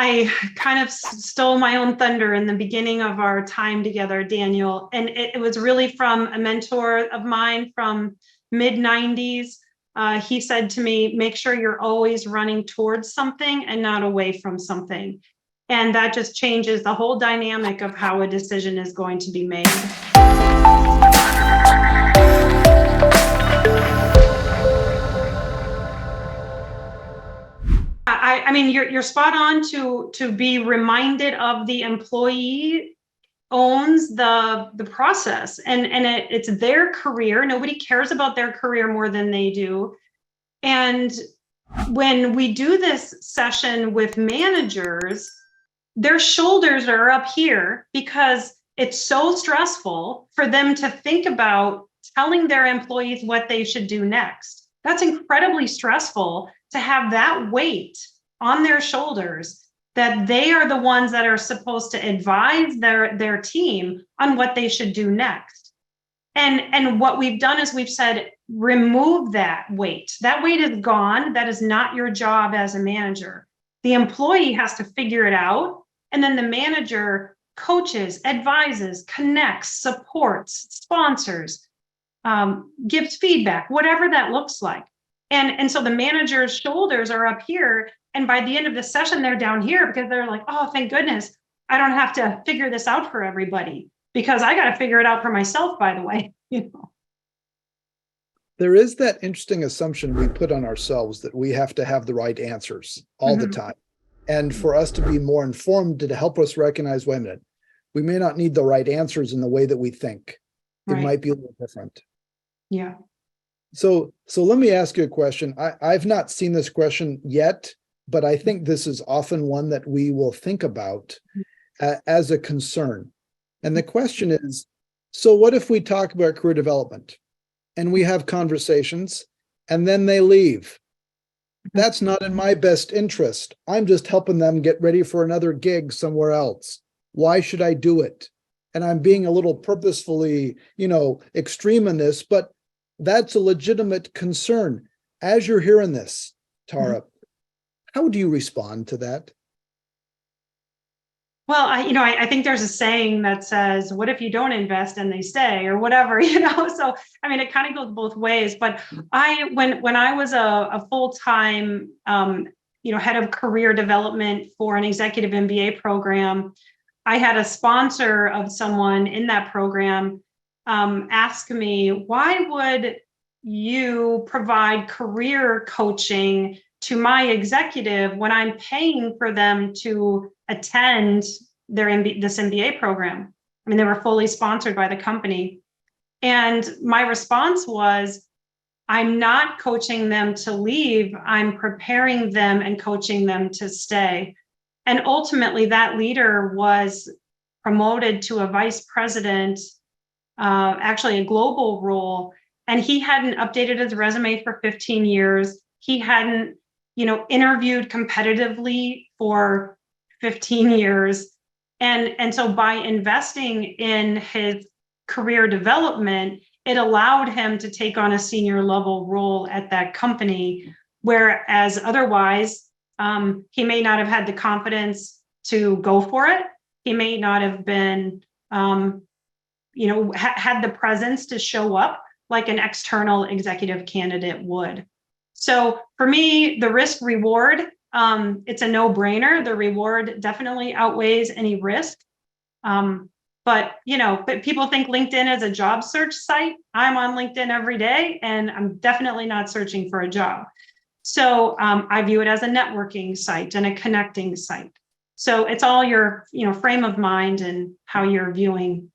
I kind of stole my own thunder in the beginning of our time together, Daniel. And it was really from a mentor of mine from mid 90s. He said to me, make sure you're always running towards something and not away from something. And that just changes the whole dynamic of how a decision is going to be made. I mean, you're spot on to be reminded of the employee owns the process, and it's their career. Nobody cares about their career more than they do. And when we do this session with managers, their shoulders are up here because it's so stressful for them to think about telling their employees what they should do next. That's incredibly stressful to have that weight on their shoulders, that they are the ones that are supposed to advise their team on what they should do next. And what we've done is we've said, remove that weight. That weight is gone. That is not your job as a manager. The employee has to figure it out. And then the manager coaches, advises, connects, supports, sponsors, gives feedback, whatever that looks like. And so the manager's shoulders are up here. And by the end of the session, they're down here because they're like, oh, thank goodness, I don't have to figure this out for everybody, because I got to figure it out for myself, by the way. There is that interesting assumption we put on ourselves that we have to have the right answers all the time. And for us to be more informed, to help us recognize, wait a minute, we may not need the right answers in the way that we think. It might be a little different. Yeah. So let me ask you a question. I've not seen this question yet, but I think this is often one that we will think about as a concern. And the question is, so what if we talk about career development and we have conversations and then they leave? That's not in my best interest. I'm just helping them get ready for another gig somewhere else. Why should I do it? And I'm being a little purposefully, extreme in this, but that's a legitimate concern. As you're hearing this, Taura, how do you respond to that? Well, I think there's a saying that says, what if you don't invest and they stay, or whatever, So, I mean, it kind of goes both ways. But when I was a full-time, head of career development for an executive MBA program, I had a sponsor of someone in that program ask me, why would you provide career coaching to my executive when I'm paying for them to attend this MBA program? I mean, they were fully sponsored by the company. And my response was, I'm not coaching them to leave. I'm preparing them and coaching them to stay. And ultimately, that leader was promoted to a vice president, actually a global role. And he hadn't updated his resume for 15 years. He hadn't, interviewed competitively for 15 years. And so by investing in his career development, it allowed him to take on a senior level role at that company, whereas otherwise, he may not have had the confidence to go for it. He may not have been, had the presence to show up like an external executive candidate would. So for me, the risk reward, it's a no-brainer. The reward definitely outweighs any risk. But people think LinkedIn is a job search site. I'm on LinkedIn every day, and I'm definitely not searching for a job. So I view it as a networking site and a connecting site. So it's all your, frame of mind and how you're viewing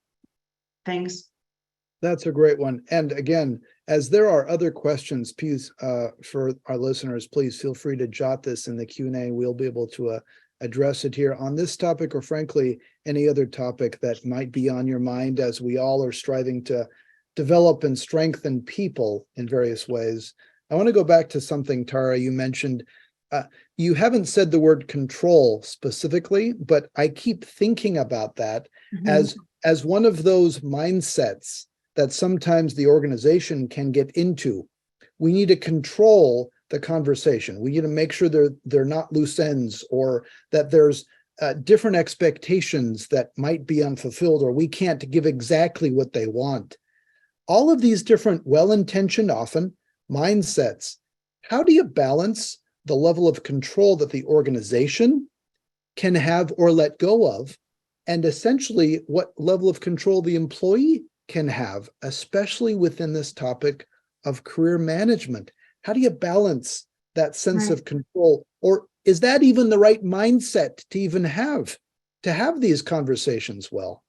things. That's a great one. And again, as there are other questions, please, for our listeners, please feel free to jot this in the Q&A. We'll be able to address it here on this topic, or frankly, any other topic that might be on your mind, as we all are striving to develop and strengthen people in various ways. I want to go back to something, Taura, you mentioned. You haven't said the word control specifically, but I keep thinking about that as one of those mindsets that sometimes the organization can get into. We need to control the conversation. We need to make sure they're not loose ends, or that there's different expectations that might be unfulfilled, or we can't give exactly what they want. All of these different well-intentioned, often, mindsets. How do you balance the level of control that the organization can have or let go of, and essentially what level of control the employee can have, especially within this topic of career management? How do you balance that sense of control? Or is that even the right mindset to even have these conversations well?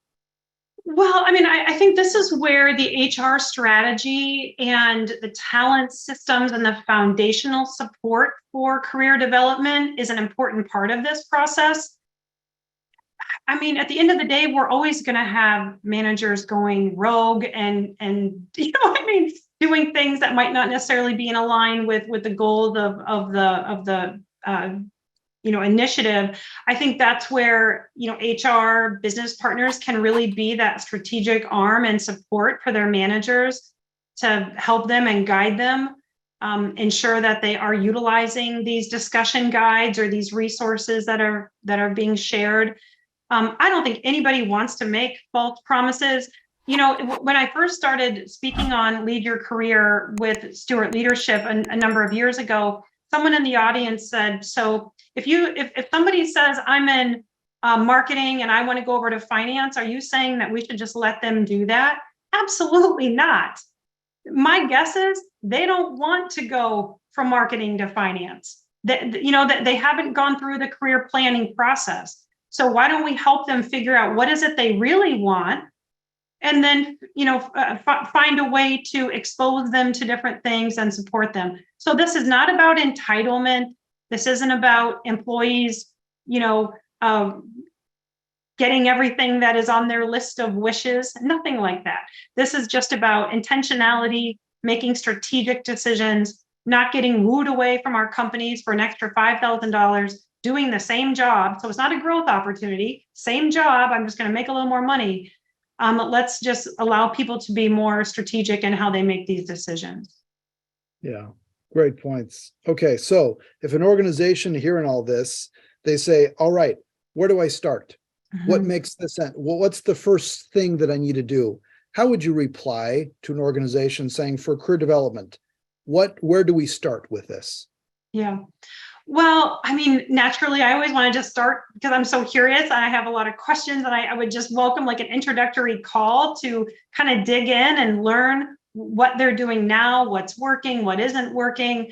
Well, I mean, I think this is where the HR strategy and the talent systems and the foundational support for career development is an important part of this process. I mean, at the end of the day, we're always going to have managers going rogue and doing things that might not necessarily be in line with the goals of the initiative. I think that's where, HR business partners can really be that strategic arm and support for their managers to help them and guide them, ensure that they are utilizing these discussion guides or these resources that are being shared. I don't think anybody wants to make false promises. When I first started speaking on Lead Your Career with Stewart Leadership a number of years ago, someone in the audience said, so if somebody says I'm in marketing and I want to go over to finance, are you saying that we should just let them do that? Absolutely not. My guess is they don't want to go from marketing to finance. That they haven't gone through the career planning process. So why don't we help them figure out what is it they really want, and then find a way to expose them to different things and support them. So this is not about entitlement. This isn't about employees, getting everything that is on their list of wishes. Nothing like that. This is just about intentionality, making strategic decisions, not getting wooed away from our companies for an extra $5,000, doing the same job. So it's not a growth opportunity, same job. I'm just going to make a little more money. Let's just allow people to be more strategic in how they make these decisions. Yeah, great points. Okay, so if an organization hearing all this, they say, all right, where do I start? What makes this sense? Well, what's the first thing that I need to do? How would you reply to an organization saying, for career development, where do we start with this? Yeah. Well, I mean, naturally, I always want to just start because I'm so curious and I have a lot of questions, and I would just welcome like an introductory call to kind of dig in and learn what they're doing now, what's working, what isn't working.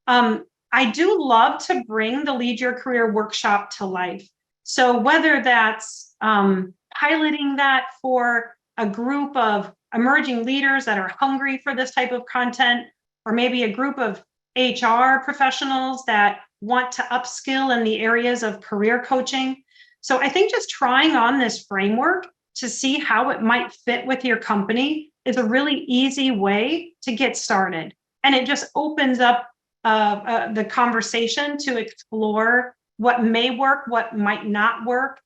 I do love to bring the Lead Your Career workshop to life. So whether that's piloting that for a group of emerging leaders that are hungry for this type of content, or maybe a group of HR professionals that want to upskill in the areas of career coaching. So I think just trying on this framework to see how it might fit with your company is a really easy way to get started. And it just opens up the conversation to explore what may work, what might not work,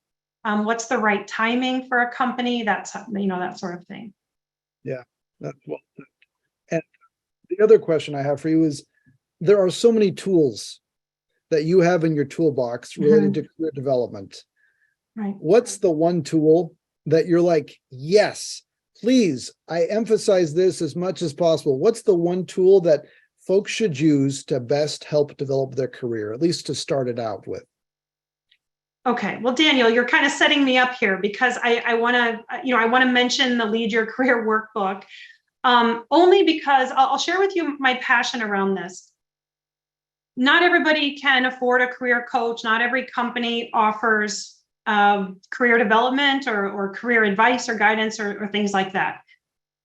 what's the right timing for a company, that sort of thing. Yeah. Well, and the other question I have for you is, there are so many tools that you have in your toolbox related to career development. Right. What's the one tool that you're like, yes, please, I emphasize this as much as possible? What's the one tool that folks should use to best help develop their career, at least to start it out with? Okay, well, Daniel, you're kind of setting me up here because I want to mention the Lead Your Career workbook, only because I'll share with you my passion around this. Not everybody can afford a career coach. Not every company offers career development or career advice or guidance or things like that.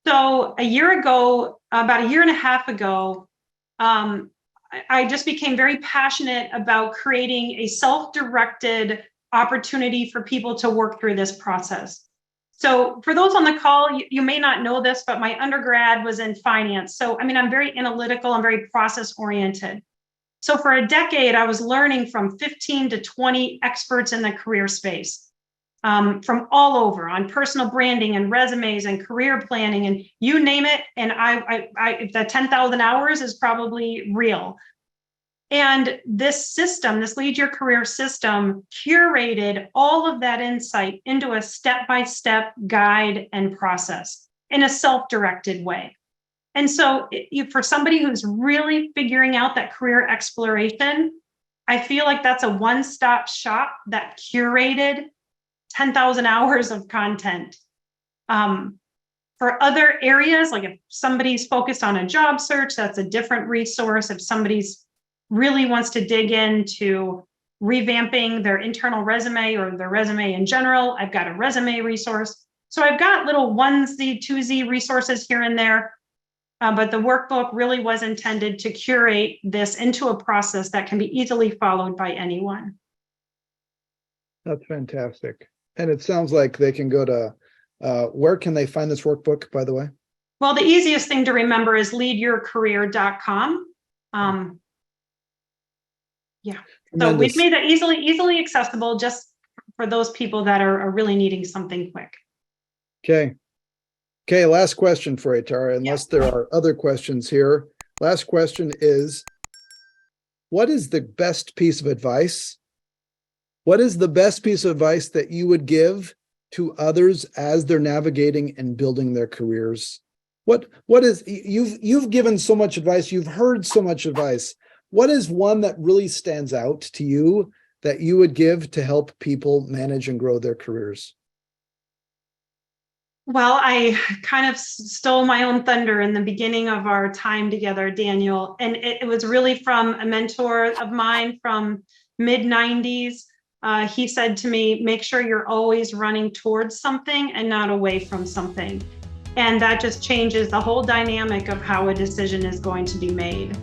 So a year ago, about a year and a half ago, I just became very passionate about creating a self-directed opportunity for people to work through this process. So for those on the call, you may not know this, but my undergrad was in finance. So, I mean, I'm very analytical, I'm very process-oriented. So for a decade, I was learning from 15 to 20 experts in the career space, from all over on personal branding and resumes and career planning and you name it. And I the 10,000 hours is probably real. And this system, this Lead Your Career system, curated all of that insight into a step-by-step guide and process in a self-directed way. And so for somebody who's really figuring out that career exploration, I feel like that's a one-stop shop that curated 10,000 hours of content. For other areas, like if somebody's focused on a job search, that's a different resource. If somebody's really wants to dig into revamping their internal resume or their resume in general, I've got a resume resource. So I've got little onesie, twosie resources here and there. But the workbook really was intended to curate this into a process that can be easily followed by anyone. That's fantastic. And it sounds like they can go to, where can they find this workbook, by the way? Well, the easiest thing to remember is leadyourcareer.com. Yeah. So we've made it easily accessible just for those people that are really needing something quick. Okay. Okay, last question for you, Taura, unless there are other questions here. Last question is, what is the best piece of advice? What is the best piece of advice that you would give to others as they're navigating and building their careers? What is, you've given so much advice, you've heard so much advice. What is one that really stands out to you that you would give to help people manage and grow their careers? Well, I kind of stole my own thunder in the beginning of our time together, Daniel. And it was really from a mentor of mine from mid-90s. He said to me, make sure you're always running towards something and not away from something. And that just changes the whole dynamic of how a decision is going to be made.